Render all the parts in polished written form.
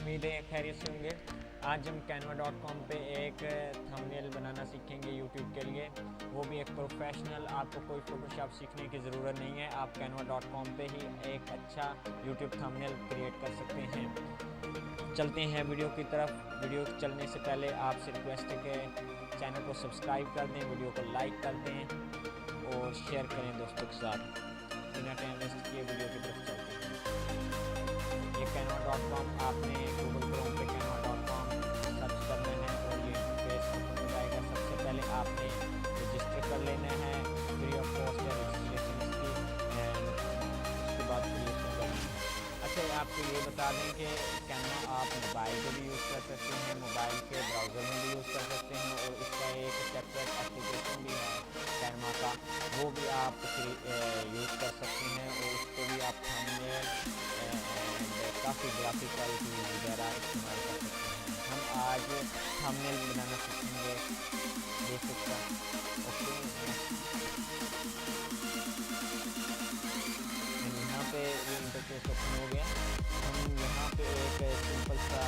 उम्मीद है खैरियत से होंगे। आज हम canva.com पे एक थंबनेल बनाना सीखेंगे YouTube के लिए, वो भी एक प्रोफेशनल। आपको कोई फोटोशॉप सीखने की ज़रूरत नहीं है, आप canva.com पे ही एक अच्छा YouTube थंबनेल क्रिएट कर सकते हैं। चलते हैं वीडियो की तरफ। वीडियो चलने से पहले आपसे रिक्वेस्ट है कि चैनल को सब्सक्राइब कर दें, वीडियो को लाइक कर दें और शेयर करें दोस्तों के साथ। बिना टाइम वेस्ट किए वीडियो की तरफ चलते हैं। ये canva.com, आपने गूगल क्रोम पे canva.com सर्च करना है और ये पेज ओपन हो जाएगा। सबसे पहले आपने रजिस्टर कर लेना है, फ्री ऑफ कॉस्ट है रजिस्ट्रेशन इसकी, एंड उसके बाद क्रिएशन करनी है। अच्छा, आपको ये बता दें कि कैनवा आप मोबाइल पर भी यूज़ कर सकते हैं, मोबाइल के ब्राउज़र में भी यूज़ कर सकते हैं, और इसका एक सेपरेट एप्लीकेशन भी है कैनवा का, वो भी आप यूज़ कर सकते हैं, और उस पर भी आप थंबनेल एंड काफ़ी ग्राफिकल वगैरह इस्तेमाल कर सकते हैं। हम आज थंबनेल बनाना सीखेंगे बेसिक का। ओके, यहाँ पे ये इंटरफेस ओपन हो गया। हम यहाँ पे एक सिंपल सा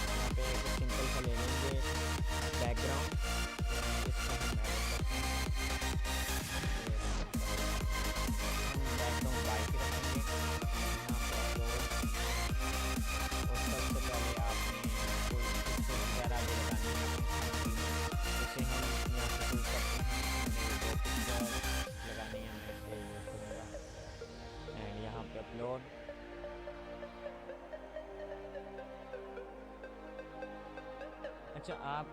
यहाँ पे एक सिंपल सा ले लेंगे बैकग्राउंड, इसको हम बैकग्राउंड वाइट रखेंगे। यहाँ पे अपलोड, और सबसे पहले आपने कोई पिक्चर वगैरह भी लगानी है, उसे हम यहाँ से चूज करते हैं। दो पिक्चर लगानी है, मैं इसे यूज़ करूँगा, एंड यहाँ पे अपलोड। अच्छा, आप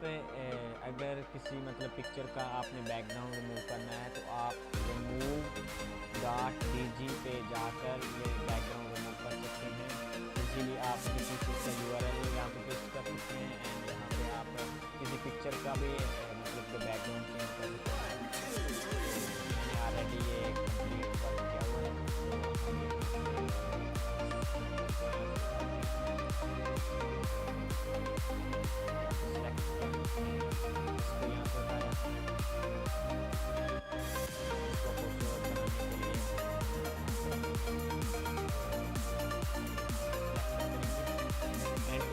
अगर किसी मतलब पिक्चर का आपने बैकग्राउंड रिमूव करना है तो आप remove.dg पे जाकर ये बैकग्राउंड रिमूव कर सकते हैं। इसीलिए आप किसी चीज़ का URL यहाँ पे पेस्ट कर सकते हैं, एंड यहाँ पे आप किसी पिक्चर का भी मतलब कि बैकग्राउंड चेंज कर सकते हैं। मैंने ऑलरेडी ये कंप्लीट कर दिया हुआ है।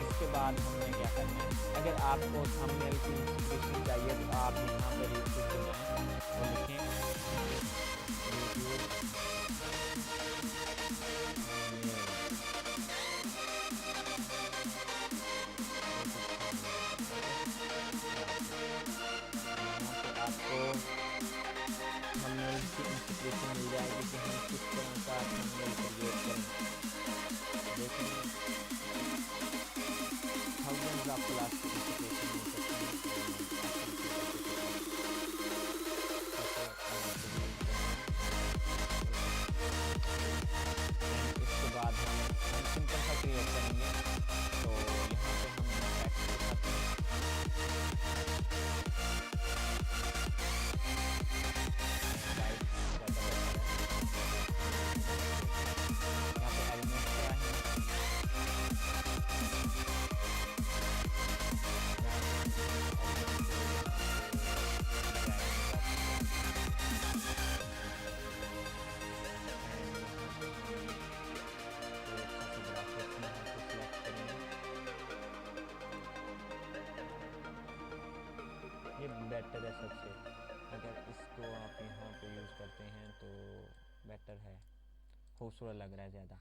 इसके बाद हमने क्या करना है, अगर आपको थंबनेल की इंस्पिरेशन चाहिए तो आप यहाँ पर यूट्यूब पे जाएँ और लिखें आपको थंबनेल की इंस्पिरेशन मिल जाएगी कि हम किस तरह का थंबनेल क्रिएट करें। देखें थाउजेंड्स ऑफ क्लास की इंस्पिरेशन मिल सकती है। इसके बाद हम सिंपल सा क्रिएट करेंगे, तो यहाँ पे हम टेक्स्ट लिखते हैं। ये बेटर है सबसे, अगर इसको आप यहाँ पे यूज़ करते हैं तो बेटर है, खूबसूरत लग रहा है ज़्यादा।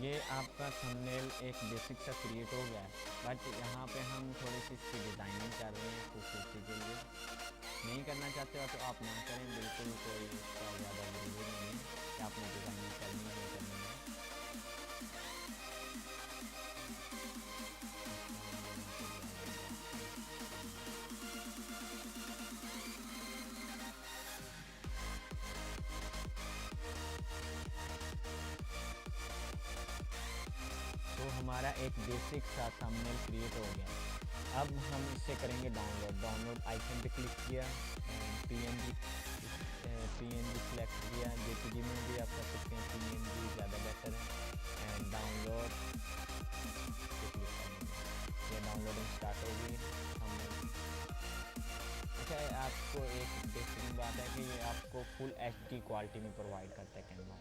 ये आपका थंबनेल एक बेसिक सा क्रिएट हो गया है, बट यहाँ पे हम थोड़ी सी इसकी डिज़ाइनिंग कर रहे हैं खूबसूरती के लिए। नहीं करना चाहते हो तो आप ना करें, बिल्कुल कोई इसका ज़्यादा ज़रूरी नहीं है कि आपने डिज़ाइनिंग करनी है करनी है। तो हमारा एक बेसिक सा थंबनेल क्रिएट हो गया। अब हम इससे करेंगे डाउनलोड आइकन पे क्लिक किया, पीएनजी सेलेक्ट किया, जेपीजी में भी आप कर सकते हैं, पीएनजी ज़्यादा बेटर है, एंड डाउनलोड पे क्लिक करेंगे। ये डाउनलोडिंग स्टार्ट होगी। हम अच्छा, आपको एक बेहतरीन बात है कि ये आपको फुल एचडी क्वालिटी में प्रोवाइड करता है कैनवा।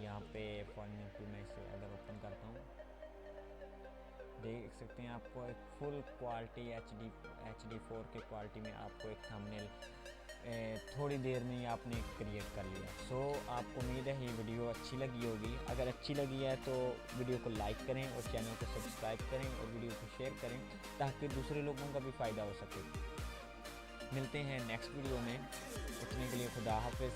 यहाँ पे फॉर एग्जाम्पल मैं इसे अगर ओपन करता हूँ, देख सकते हैं आपको एक full quality H D 4K quality में आपको एक थंबनेल थोड़ी देर में ही आपने क्रिएट कर लिया। सो आपको उम्मीद है ये वीडियो अच्छी लगी होगी। अगर अच्छी लगी है तो वीडियो को लाइक करें और चैनल को सब्सक्राइब करें और वीडियो को शेयर करें ताकि दूसरे लोगों का भी फ़ायदा हो सके। मिलते हैं नेक्स्ट वीडियो में, इतने के लिए खुदा हाफिज़।